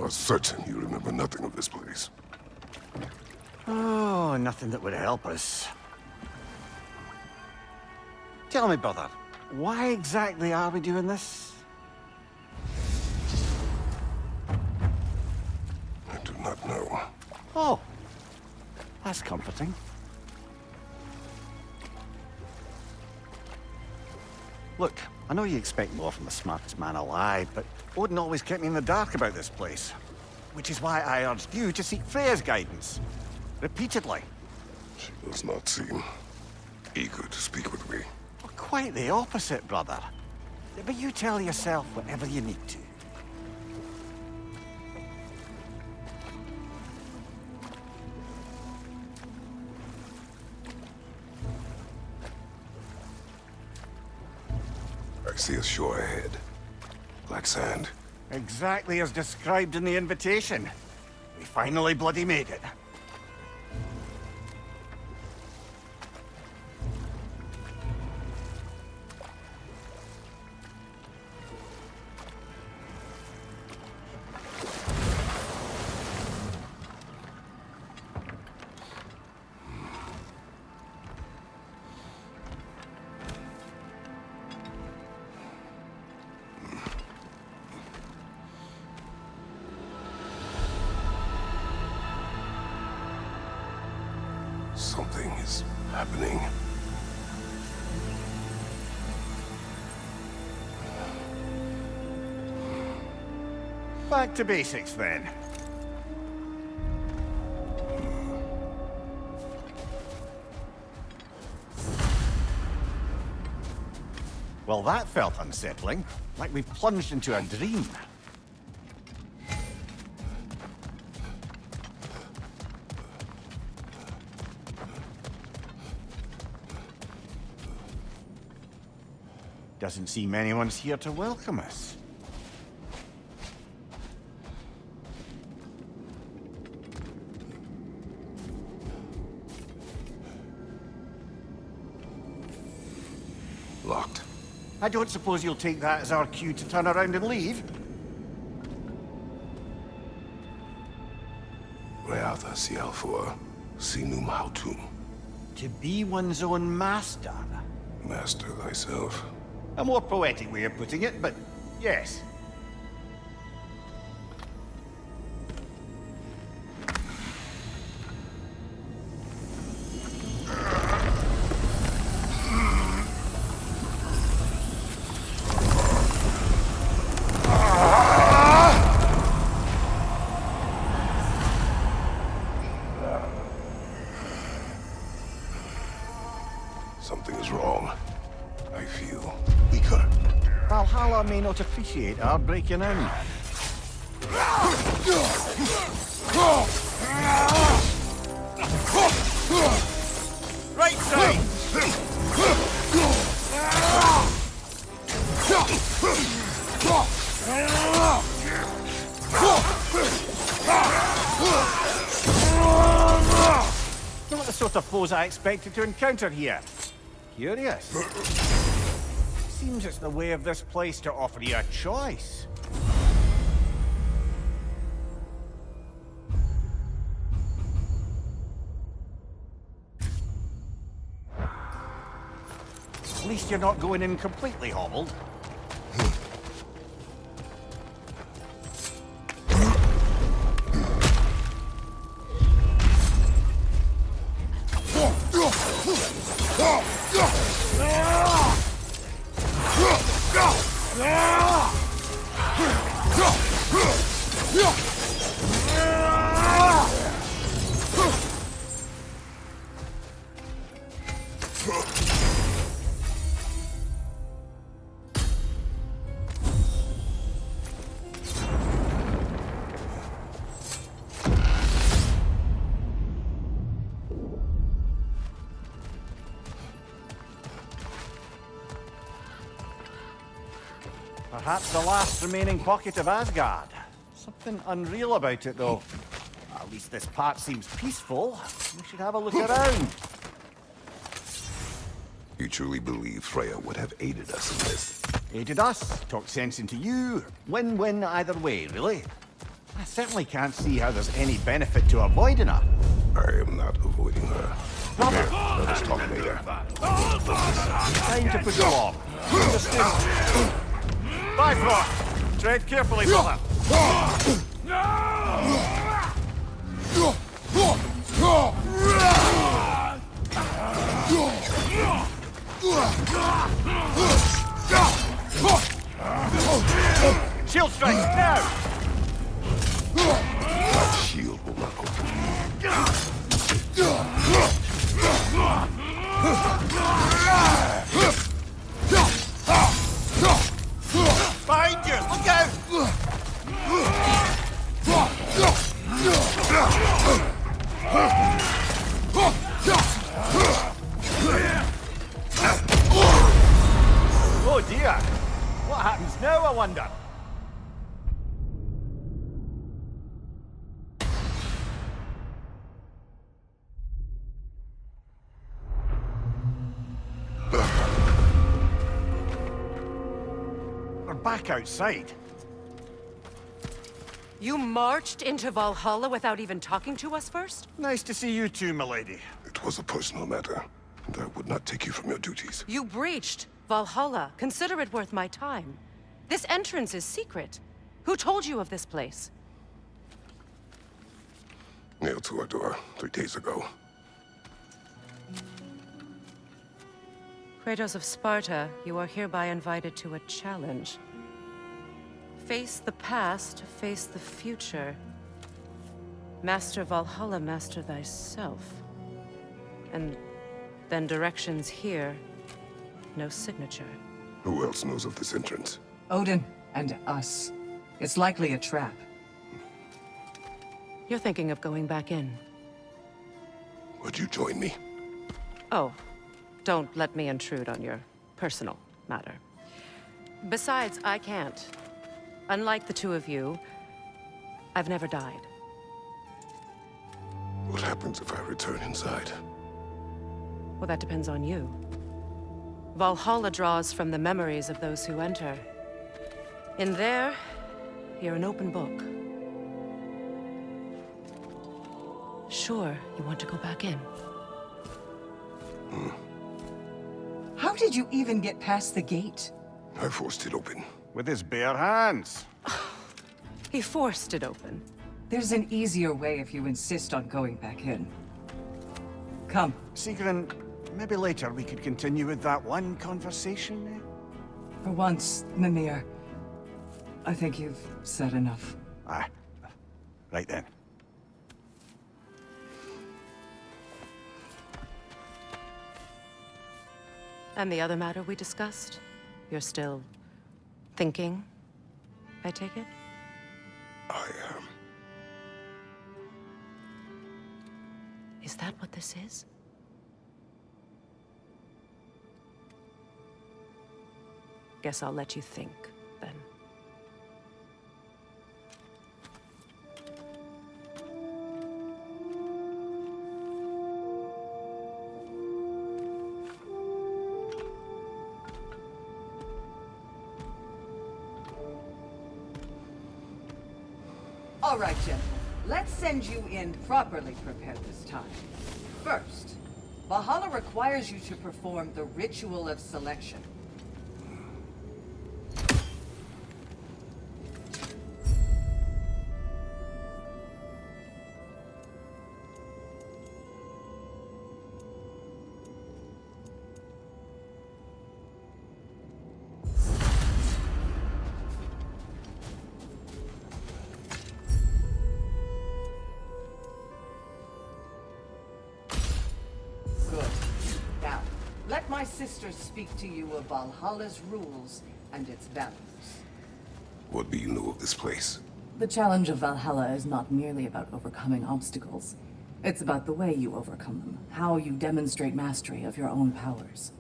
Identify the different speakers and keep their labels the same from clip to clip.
Speaker 1: are certain you remember nothing of this place.
Speaker 2: Oh, nothing that would help us. Tell me, brother, why exactly are we doing this?
Speaker 1: I do not know.
Speaker 2: Oh, that's comforting. Look, I know you expect more from the smartest man alive, but Odin always kept me in the dark about this place. Which is why I urged you to seek Freya's guidance. Repeatedly.
Speaker 1: She does not seem eager to speak with me.
Speaker 2: Well, quite the opposite, brother. But you tell yourself whatever you need to.
Speaker 1: I see a shore ahead. Black sand.
Speaker 2: Exactly as described in the invitation. We finally bloody made it.
Speaker 1: Something is happening.
Speaker 2: Back to basics, then. Well, that felt unsettling. Like we've plunged into a dream. Doesn't seem anyone's here to welcome us.
Speaker 1: Locked.
Speaker 2: I don't suppose you'll take that as our cue to turn around and leave?
Speaker 1: Reatha Sialfur, Sinum Hautum.
Speaker 2: To be one's own master.
Speaker 1: Master thyself.
Speaker 2: A more poetic way of putting it, but yes.
Speaker 1: Something is wrong. I feel weaker.
Speaker 2: Valhalla may not appreciate our breaking in. Right side! Not the sort of foes I expected to encounter here. Curious. Seems it's the way of this place to offer you a choice. At least you're not going in completely hobbled. Perhaps the last remaining pocket of Asgard. Something unreal about it, though. At least this part seems peaceful. We should have a look around.
Speaker 1: You truly believe Freya would have aided us in this?
Speaker 2: Aided us, talked sense into you. Win-win either way, really. I certainly can't see how there's any benefit to avoiding her.
Speaker 1: I am not avoiding her. Come here, let us talk later.
Speaker 2: Time to put you off. Understood? Bifrost! Tread carefully, brother. Shield strike, now!
Speaker 1: My shield will not open.
Speaker 2: Behind you! Look out! Oh dear! What happens now, I wonder? We're back outside.
Speaker 3: You marched into Valhalla without even talking to us first?
Speaker 2: Nice to see you too, milady.
Speaker 1: It was a personal matter, and I would not take you from your duties.
Speaker 3: You breached Valhalla. Consider it worth my time. This entrance is secret. Who told you of this place?
Speaker 1: Nailed to our door 3 days ago.
Speaker 3: Kratos of Sparta, you are hereby invited to a challenge. Face the past, face the future. Master Valhalla, master thyself. And then directions here, no signature.
Speaker 1: Who else knows of this entrance?
Speaker 4: Odin and us. It's likely a trap.
Speaker 3: You're thinking of going back in.
Speaker 1: Would you join me?
Speaker 3: Oh, don't let me intrude on your personal matter. Besides, I can't. Unlike the two of you, I've never died.
Speaker 1: What happens if I return inside?
Speaker 3: Well, that depends on you. Valhalla draws from the memories of those who enter. In there, you're an open book. Sure, you want to go back in.
Speaker 4: How did you even get past the gate?
Speaker 1: I forced it open.
Speaker 2: With his bare hands.
Speaker 3: He forced it open.
Speaker 4: There's an easier way if you insist on going back in. Come.
Speaker 2: Sigrun, maybe later we could continue with that one conversation, eh?
Speaker 4: For once, Mimir, I think you've said enough.
Speaker 2: Aye. Right then.
Speaker 3: And the other matter we discussed? You're still thinking, I take it?
Speaker 1: I am.
Speaker 3: Is that what this is? Guess I'll let you think, then.
Speaker 4: All right, gentlemen. Let's send you in properly prepared this time. First, Valhalla requires you to perform the ritual of selection. Let my sister speak to you of Valhalla's rules and its values.
Speaker 1: What do you know of this place?
Speaker 5: The challenge of Valhalla is not merely about overcoming obstacles. It's about the way you overcome them, how you demonstrate mastery of your own powers.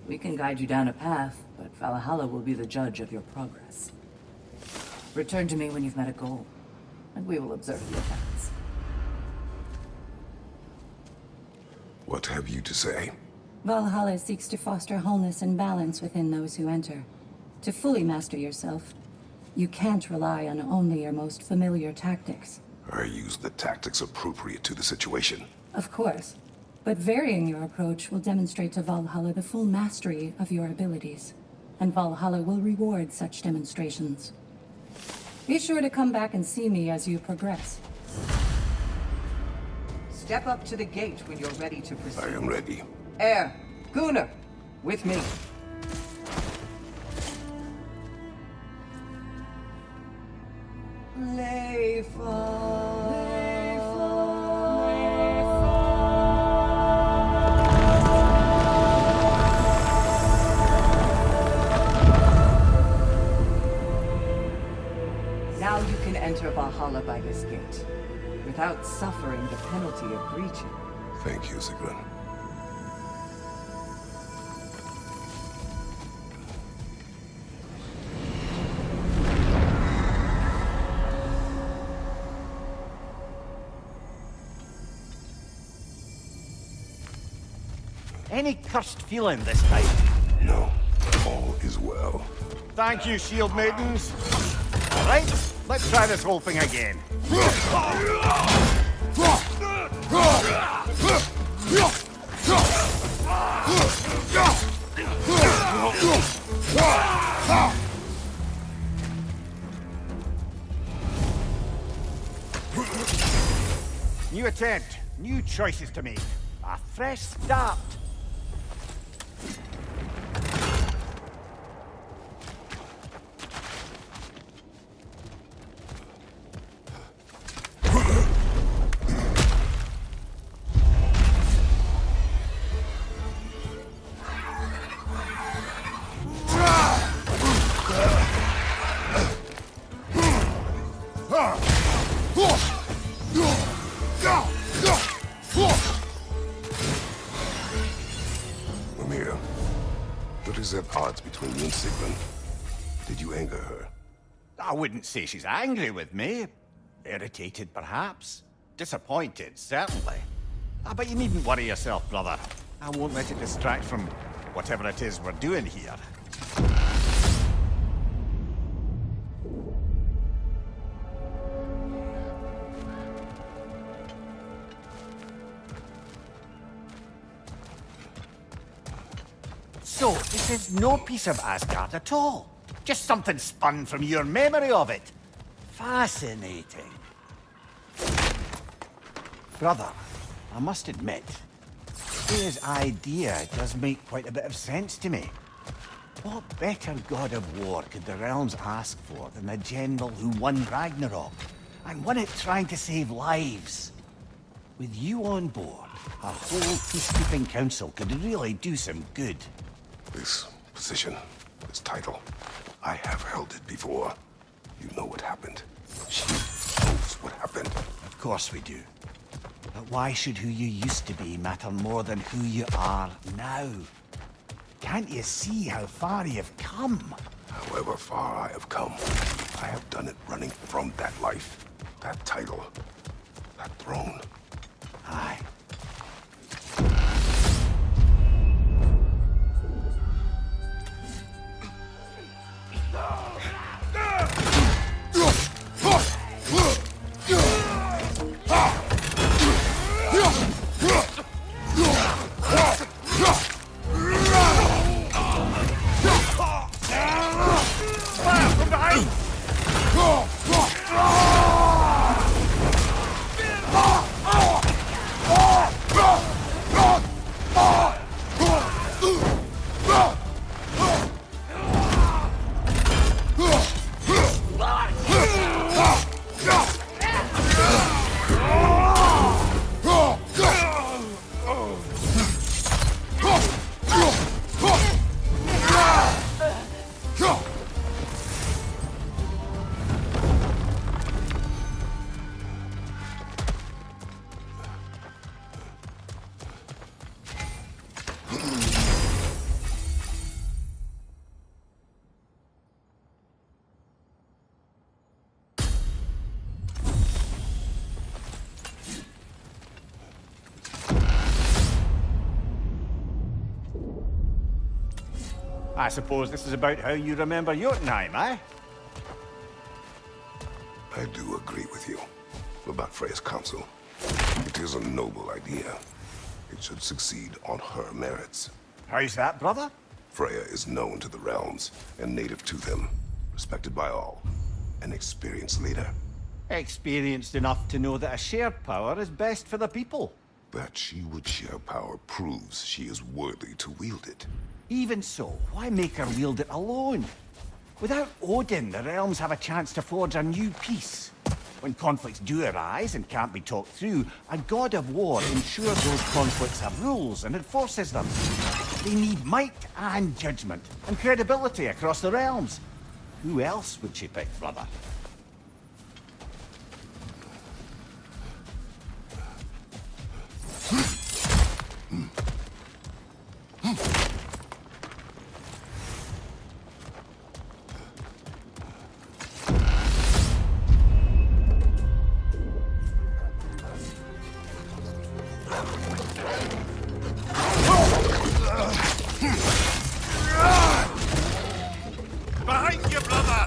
Speaker 5: We can guide you down a path, but Valhalla will be the judge of your progress. Return to me when you've met a goal, and we will observe the effects.
Speaker 1: What have you to say?
Speaker 6: Valhalla seeks to foster wholeness and balance within those who enter. To fully master yourself,
Speaker 5: You can't rely on only your most familiar tactics.
Speaker 1: I use the tactics appropriate to the situation.
Speaker 5: Of course. But varying your approach will demonstrate to Valhalla the full mastery of your abilities. And Valhalla will reward such demonstrations. Be sure to come back and see me as you progress.
Speaker 4: Step up to the gate when you're ready to proceed.
Speaker 1: I am ready.
Speaker 4: Air, Gunnar, with me. Now you can enter Valhalla by this gate, without suffering the penalty of breaching.
Speaker 1: Thank you, Sigrun.
Speaker 2: Any cursed feeling this time?
Speaker 1: No, all is well.
Speaker 2: Thank you, shield maidens. All right, let's try this whole thing again. New attempt, new choices to make. A fresh start.
Speaker 1: Mimir, what is at odds between you and Sigrun? Did you anger her?
Speaker 2: I wouldn't say she's angry with me. Irritated, perhaps. Disappointed, certainly. But you needn't worry yourself, brother. I won't let it distract from whatever it is we're doing here. So, this is no piece of Asgard at all. Just something spun from your memory of it. Fascinating. Brother, I must admit, his idea does make quite a bit of sense to me. What better god of war could the realms ask for than the general who won Ragnarok, and won it trying to save lives? With you on board, a whole peacekeeping council could really do some good.
Speaker 1: This position, this title, I have held it before. You know what happened. She knows what happened.
Speaker 2: Of course we do. But why should who you used to be matter more than who you are now? Can't you see how far you've come?
Speaker 1: However far I have come, I have done it running from that life, that title, that throne.
Speaker 2: Aye. I suppose this is about how you remember Jotunheim, eh?
Speaker 1: I do agree with you about Freya's council. It is a noble idea. It should succeed on her merits.
Speaker 2: How's that, brother?
Speaker 1: Freya is known to the realms and native to them, respected by all, an experienced leader.
Speaker 2: Experienced enough to know that a shared power is best for the people.
Speaker 1: That she would share power proves she is worthy to wield it.
Speaker 2: Even so, why make her wield it alone? Without Odin, the realms have a chance to forge a new peace. When conflicts do arise and can't be talked through, a god of war ensures those conflicts have rules and enforces them. They need might and judgment, and credibility across the realms. Who else would she pick, brother?
Speaker 6: Behind you, brother!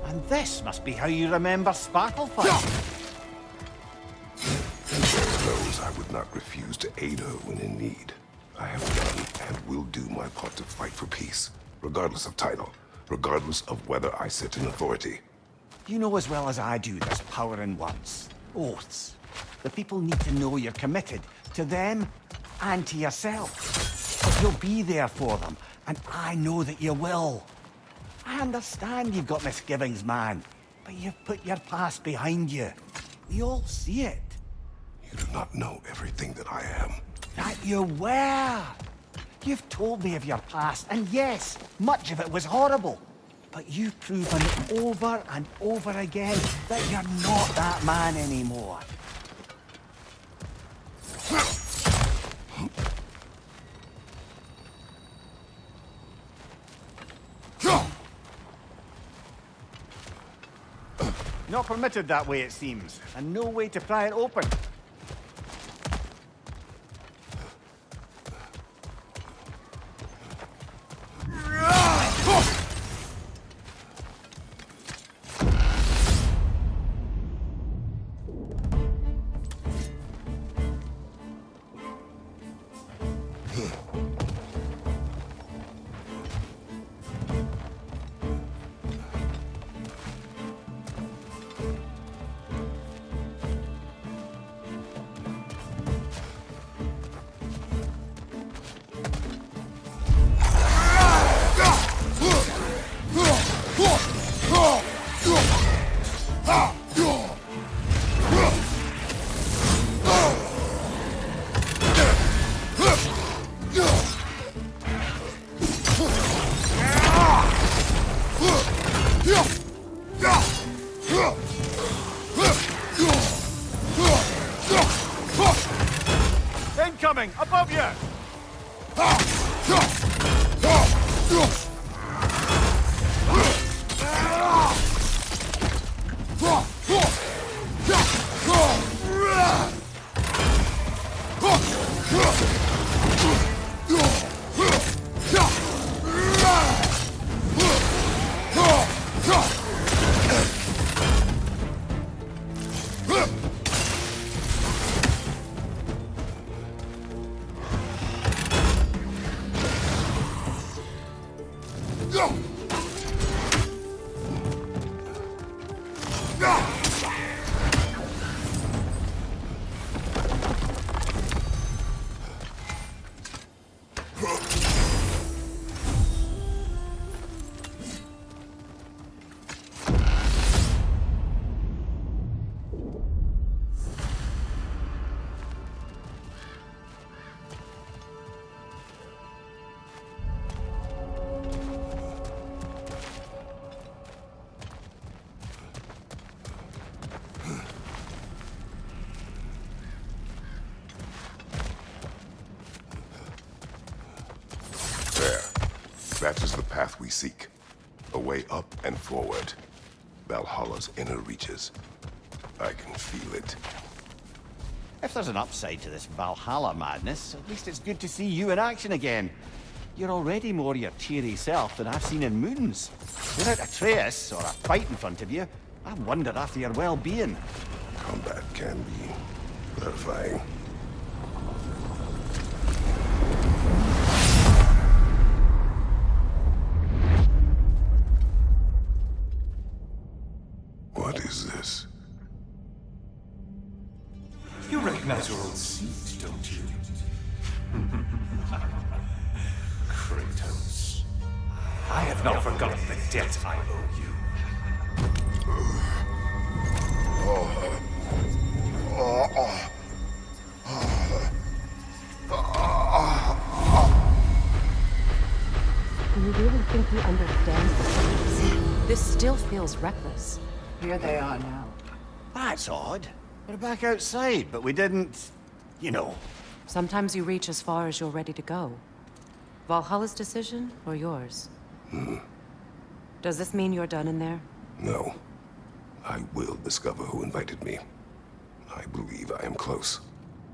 Speaker 2: And this must be how you remember Sparklefight.
Speaker 1: Those I would not refuse to aid her when in need. I have done and will do my part to fight for peace, regardless of title, regardless of whether I sit in authority.
Speaker 2: You know as well as I do there's power in words. Oaths. The people need to know you're committed, to them and to yourself. But you'll be there for them, and I know that you will. I understand you've got misgivings, man, but you've put your past behind you. We all see it.
Speaker 1: You do not know everything that I am.
Speaker 2: That you were. You've told me of your past, and yes, much of it was horrible. But you've proven over and over again that you're not that man anymore. Not permitted that way, it seems, and no way to pry it open. Incoming! Above you!
Speaker 1: path we seek. A way up and forward. Valhalla's inner reaches. I can feel it.
Speaker 2: If there's an upside to this Valhalla madness, at least it's good to see you in action again. You're already more your cheery self than I've seen in moons. Without Atreus or a fight in front of you, I wonder after your well-being.
Speaker 1: Combat can be clarifying. What is this?
Speaker 6: You recognize your old seat, don't you? Kratos. I have not forgotten the debt I owe you.
Speaker 3: Do you really think he understands this? This still feels reckless.
Speaker 4: Here they are now.
Speaker 2: That's odd. We're back outside, but we didn't... you know.
Speaker 3: Sometimes you reach as far as you're ready to go. Valhalla's decision, or yours? Does this mean you're done in there?
Speaker 1: No. I will discover who invited me. I believe I am close.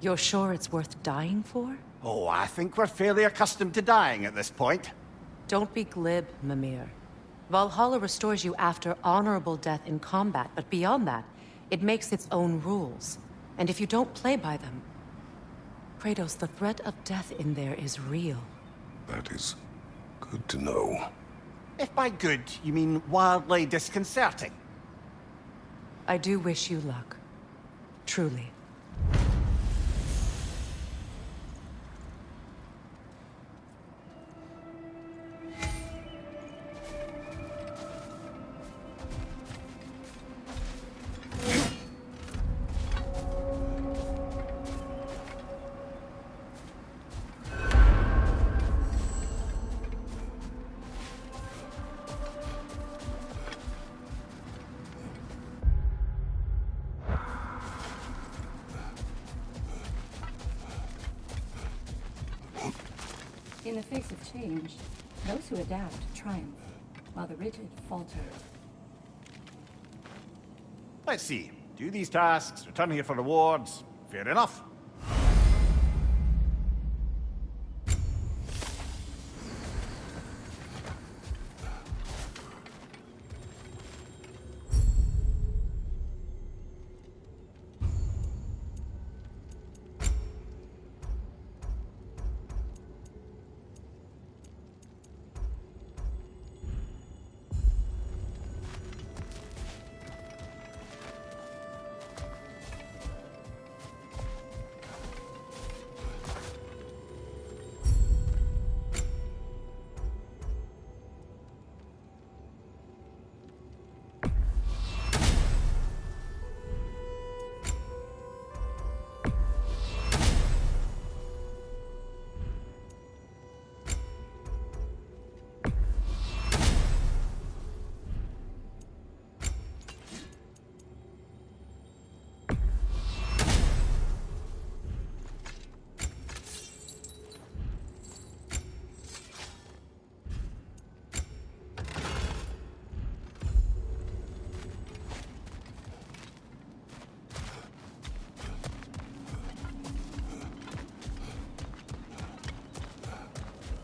Speaker 3: You're sure it's worth dying for?
Speaker 2: Oh, I think we're fairly accustomed to dying at this point.
Speaker 3: Don't be glib, Mimir. Valhalla restores you after honorable death in combat, but beyond that, it makes its own rules. And if you don't play by them... Kratos, the threat of death in there is real.
Speaker 1: That is good to know.
Speaker 2: If by good, you mean wildly disconcerting.
Speaker 3: I do wish you luck. Truly.
Speaker 5: In the face of change, those who adapt triumph, while the rigid falter.
Speaker 2: Let's see. Do these tasks, return here for rewards. Fair enough.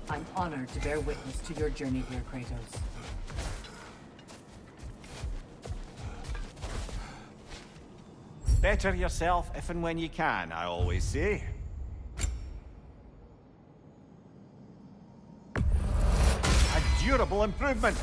Speaker 4: I'm honored to bear witness to your journey here, Kratos.
Speaker 2: Better yourself if and when you can, I always say. A durable improvement.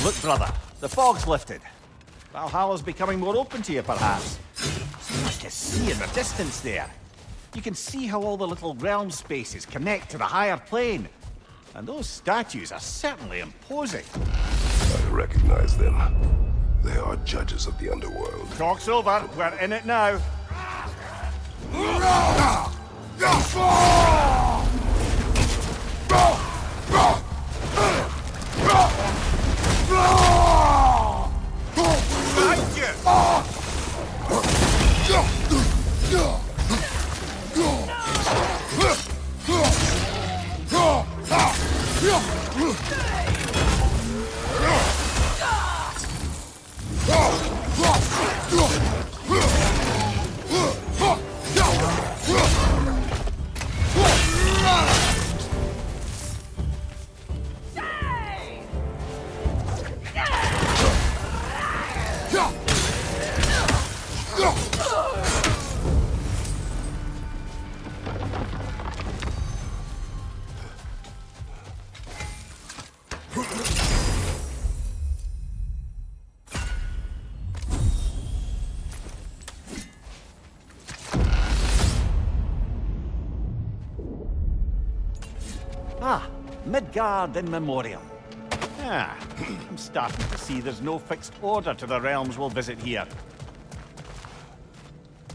Speaker 2: Look, brother, the fog's lifted. Valhalla's becoming more open to you, perhaps. So much to see in the distance there. You can see how all the little realm spaces connect to the higher plane. And those statues are certainly imposing.
Speaker 1: I recognize them. They are judges of the underworld.
Speaker 2: Talk's over. We're in it now. Ah, Midgard in memoriam. Ah, I'm starting to see there's no fixed order to the realms we'll visit here.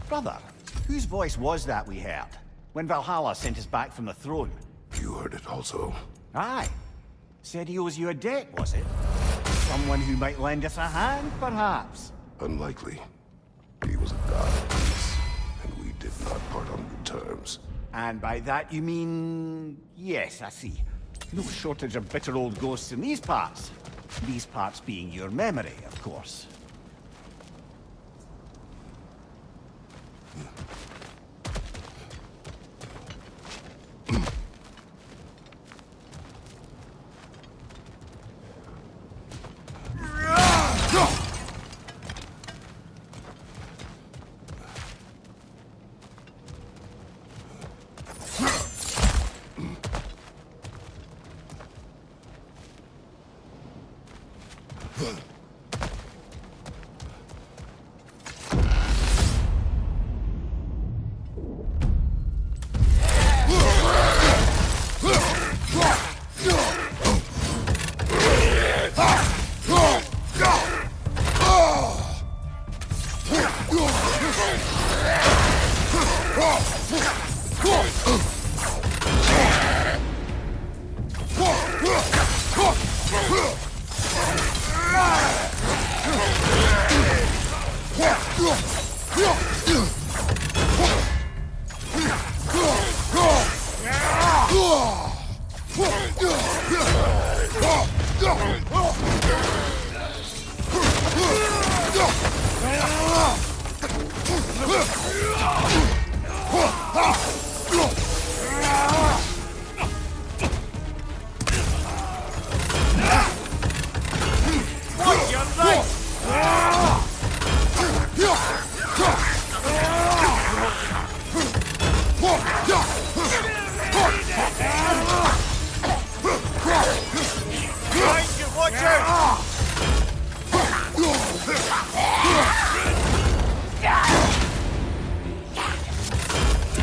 Speaker 2: Brother, whose voice was that we heard when Valhalla sent us back from the throne?
Speaker 1: You heard it also.
Speaker 2: Aye. Said he owes you a debt, was it? Someone who might lend us a hand, perhaps?
Speaker 1: Unlikely. He was a god of peace, and we did not part on good terms.
Speaker 2: And by that you mean... Yes, I see. No shortage of bitter old ghosts in these parts. These parts being your memory, of course.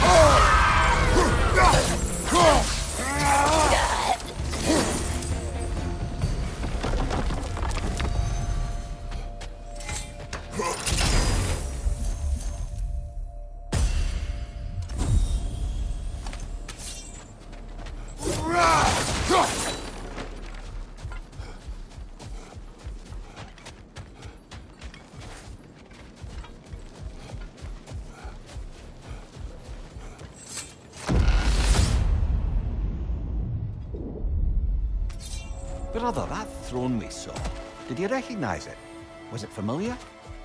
Speaker 1: Oh!
Speaker 2: Brother, that throne we saw, did you recognize it? Was it familiar?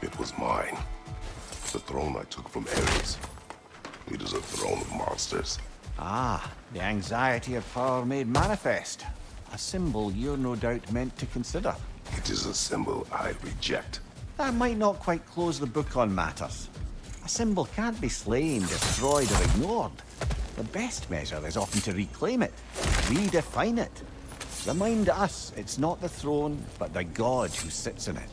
Speaker 1: It was mine. The throne I took from Ares. It is a throne of monsters.
Speaker 2: Ah, the anxiety of power made manifest. A symbol you're no doubt meant to consider.
Speaker 1: It is a symbol I reject.
Speaker 2: That might not quite close the book on matters. A symbol can't be slain, destroyed, or ignored. The best measure is often to reclaim it, redefine it. Remind us it's not the throne, but the god who sits in it.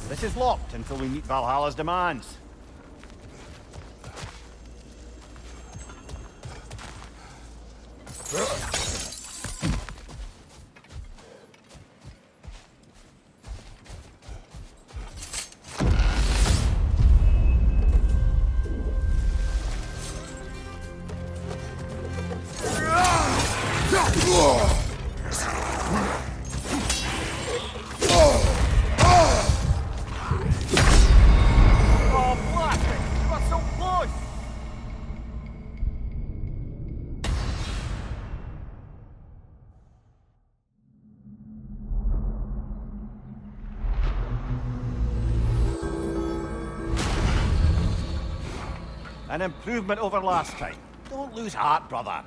Speaker 2: This is locked until we meet Valhalla's demands. Oh, blast it! You got so close! An improvement over last time. Don't lose heart, brother.